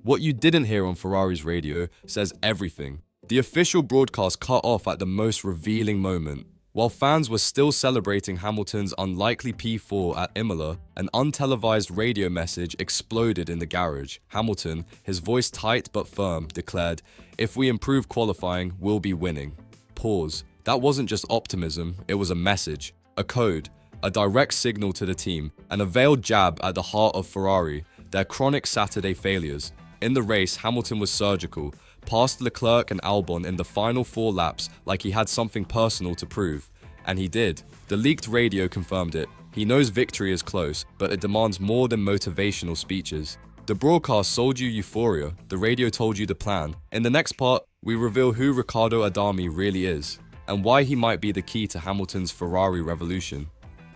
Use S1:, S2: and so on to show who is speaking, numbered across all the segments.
S1: What you didn't hear on Ferrari's radio says everything. The official broadcast cut off at the most revealing moment. While fans were still celebrating Hamilton's unlikely P4 at Imola, an untelevised radio message exploded in the garage. Hamilton, his voice tight but firm, declared, "If we improve qualifying, we'll be winning." Pause. That wasn't just optimism, it was a message, a code, a direct signal to the team, and a veiled jab at the heart of Ferrari, their chronic Saturday failures. In the race, Hamilton was surgical, passed Leclerc and Albon in the final 4 laps like he had something personal to prove. And he did. The leaked radio confirmed it. He knows victory is close, but it demands more than motivational speeches. The broadcast sold you euphoria, the radio told you the plan. In the next part, we reveal who Riccardo Adami really is, and why he might be the key to Hamilton's Ferrari revolution.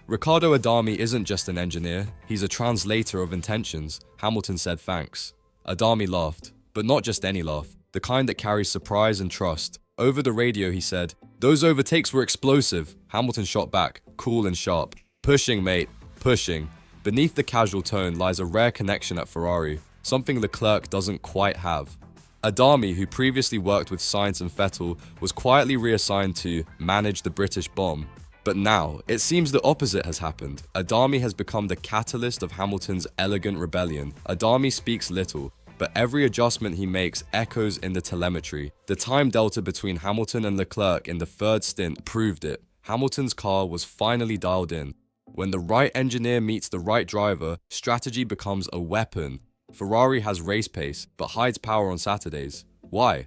S1: Riccardo Adami isn't just an engineer, he's a translator of intentions. Hamilton said thanks. Adami laughed, but not just any laugh, the kind that carries surprise and trust. Over the radio he said, "Those overtakes were explosive." Hamilton shot back, cool and sharp. "Pushing, mate, pushing." Beneath the casual tone lies a rare connection at Ferrari, something Leclerc doesn't quite have. Adami, who previously worked with Sainz and Vettel, was quietly reassigned to manage the British bomb. But now, it seems the opposite has happened. Adami has become the catalyst of Hamilton's elegant rebellion. Adami speaks little, but every adjustment he makes echoes in the telemetry. The time delta between Hamilton and Leclerc in the 3rd stint proved it. Hamilton's car was finally dialed in. When the right engineer meets the right driver, strategy becomes a weapon. Ferrari has race pace, but hides power on Saturdays. Why?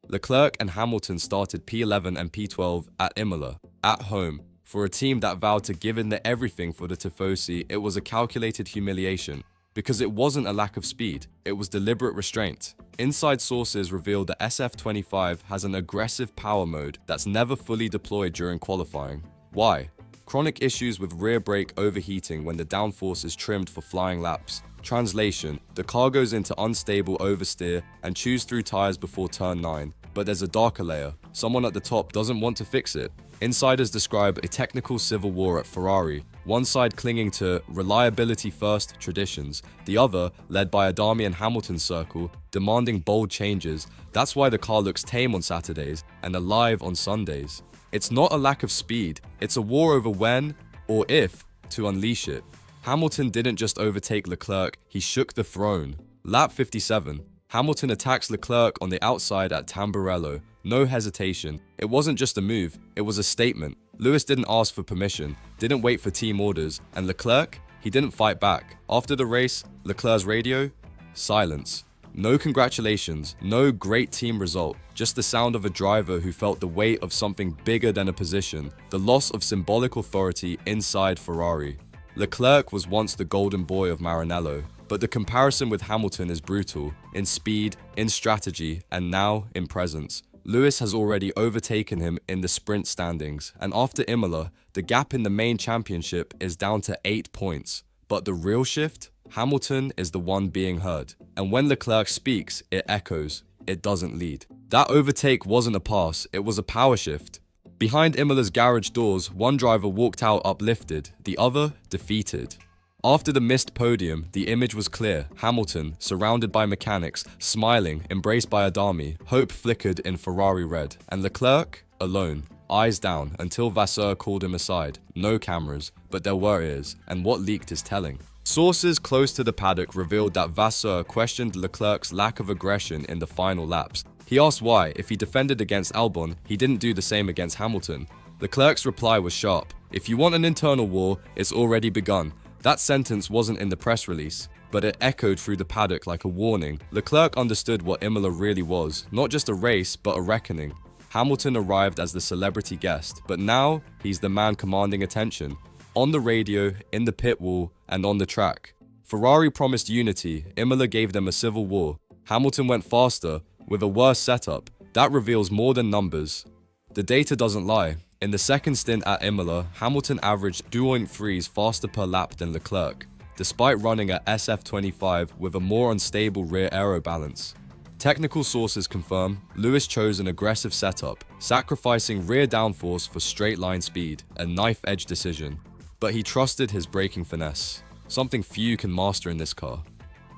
S1: Leclerc and Hamilton started P11 and P12 at Imola, at home. For a team that vowed to give in their everything for the Tifosi, it was a calculated humiliation. Because it wasn't a lack of speed, it was deliberate restraint. Inside sources reveal that SF25 has an aggressive power mode that's never fully deployed during qualifying. Why? Chronic issues with rear brake overheating when the downforce is trimmed for flying laps. Translation: the car goes into unstable oversteer and chews through tires before turn 9. But there's a darker layer. Someone at the top doesn't want to fix it. Insiders describe a technical civil war at Ferrari, one side clinging to reliability-first traditions, the other, led by Adami and Hamilton's circle, demanding bold changes. That's why the car looks tame on Saturdays and alive on Sundays. It's not a lack of speed, it's a war over when, or if, to unleash it. Hamilton didn't just overtake Leclerc, he shook the throne. Lap 57. Hamilton attacks Leclerc on the outside at Tamburello. No hesitation. It wasn't just a move, it was a statement. Lewis didn't ask for permission, didn't wait for team orders, and Leclerc? He didn't fight back. After the race, Leclerc's radio? Silence. No congratulations, no great team result, just the sound of a driver who felt the weight of something bigger than a position, the loss of symbolic authority inside Ferrari. Leclerc was once the golden boy of Maranello, but the comparison with Hamilton is brutal, in speed, in strategy, and now in presence. Lewis has already overtaken him in the sprint standings, and after Imola, the gap in the main championship is down to 8 points. But the real shift? Hamilton is the one being heard, and when Leclerc speaks, it echoes, it doesn't lead. That overtake wasn't a pass, it was a power shift. Behind Imola's garage doors, one driver walked out uplifted, the other defeated. After the missed podium, the image was clear. Hamilton, surrounded by mechanics, smiling, embraced by Adami, hope flickered in Ferrari red. And Leclerc, alone, eyes down, until Vasseur called him aside. No cameras, but there were ears, and what leaked is telling. Sources close to the paddock revealed that Vasseur questioned Leclerc's lack of aggression in the final laps. He asked why, if he defended against Albon, he didn't do the same against Hamilton. Leclerc's reply was sharp. "If you want an internal war, it's already begun." That sentence wasn't in the press release, but it echoed through the paddock like a warning. Leclerc understood what Imola really was, not just a race, but a reckoning. Hamilton arrived as the celebrity guest, but now he's the man commanding attention. On the radio, in the pit wall, and on the track. Ferrari promised unity, Imola gave them a civil war. Hamilton went faster, with a worse setup. That reveals more than numbers. The data doesn't lie. In the second stint at Imola, Hamilton averaged 2.3s faster per lap than Leclerc, despite running at SF25 with a more unstable rear aero balance. Technical sources confirm Lewis chose an aggressive setup, sacrificing rear downforce for straight-line speed, a knife-edge decision. But he trusted his braking finesse, something few can master in this car.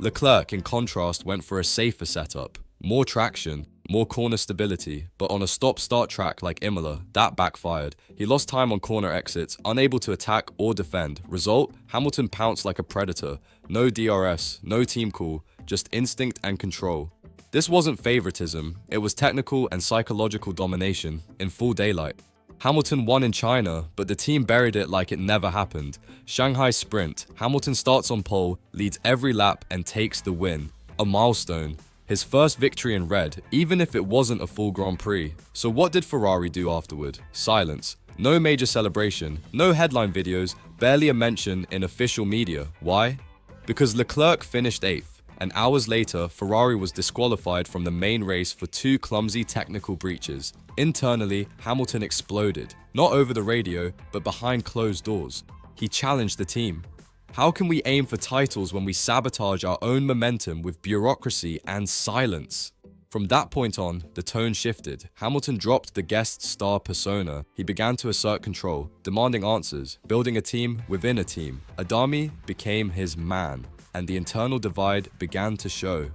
S1: Leclerc, in contrast, went for a safer setup. More traction, more corner stability, but on a stop-start track like Imola, that backfired. He lost time on corner exits, unable to attack or defend. Result? Hamilton pounced like a predator. No DRS, no team call, just instinct and control. This wasn't favoritism, it was technical and psychological domination in full daylight. Hamilton won in China, but the team buried it like it never happened. Shanghai Sprint, Hamilton starts on pole, leads every lap and takes the win. A milestone. His first victory in red, even if it wasn't a full Grand Prix. So what did Ferrari do afterward? Silence. No major celebration, no headline videos, barely a mention in official media. Why? Because Leclerc finished 8th. And hours later, Ferrari was disqualified from the main race for 2 clumsy technical breaches. Internally, Hamilton exploded, not over the radio, but behind closed doors. He challenged the team. How can we aim for titles when we sabotage our own momentum with bureaucracy and silence? From that point on, the tone shifted. Hamilton dropped the guest star persona. He began to assert control, demanding answers, building a team within a team. Adami became his man, and the internal divide began to show.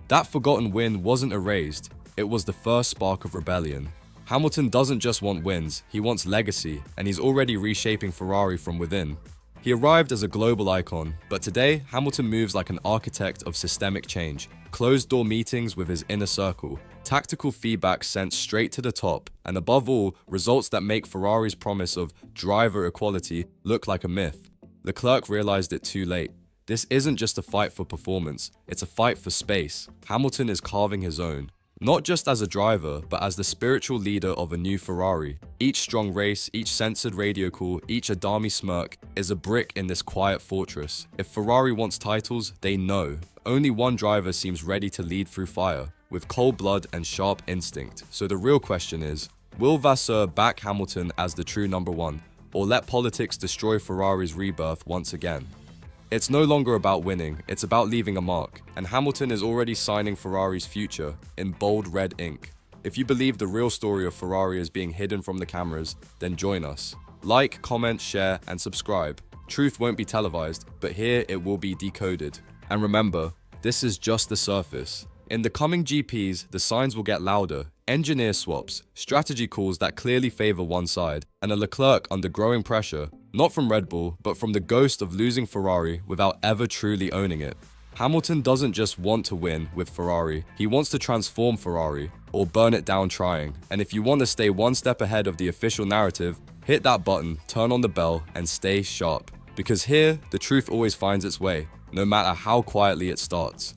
S1: That forgotten win wasn't erased, it was the first spark of rebellion. Hamilton doesn't just want wins, he wants legacy, and he's already reshaping Ferrari from within. He arrived as a global icon, but today, Hamilton moves like an architect of systemic change. Closed-door meetings with his inner circle, tactical feedback sent straight to the top, and above all, results that make Ferrari's promise of driver equality look like a myth. Leclerc realized it too late. This isn't just a fight for performance, it's a fight for space. Hamilton is carving his own. Not just as a driver, but as the spiritual leader of a new Ferrari. Each strong race, each censored radio call, each Adami smirk is a brick in this quiet fortress. If Ferrari wants titles, they know. Only one driver seems ready to lead through fire, with cold blood and sharp instinct. So the real question is, will Vasseur back Hamilton as the true number 1, or let politics destroy Ferrari's rebirth once again? It's no longer about winning, it's about leaving a mark, and Hamilton is already signing Ferrari's future in bold red ink. If you believe the real story of Ferrari is being hidden from the cameras, then join us. Like, comment, share, and subscribe. Truth won't be televised, but here it will be decoded. And remember, this is just the surface. In the coming GPs, the signs will get louder. Engineer swaps, strategy calls that clearly favor one side, and a Leclerc under growing pressure, not from Red Bull, but from the ghost of losing Ferrari without ever truly owning it. Hamilton doesn't just want to win with Ferrari, he wants to transform Ferrari, or burn it down trying. And if you want to stay one step ahead of the official narrative, hit that button, turn on the bell, and stay sharp. Because here, the truth always finds its way, no matter how quietly it starts.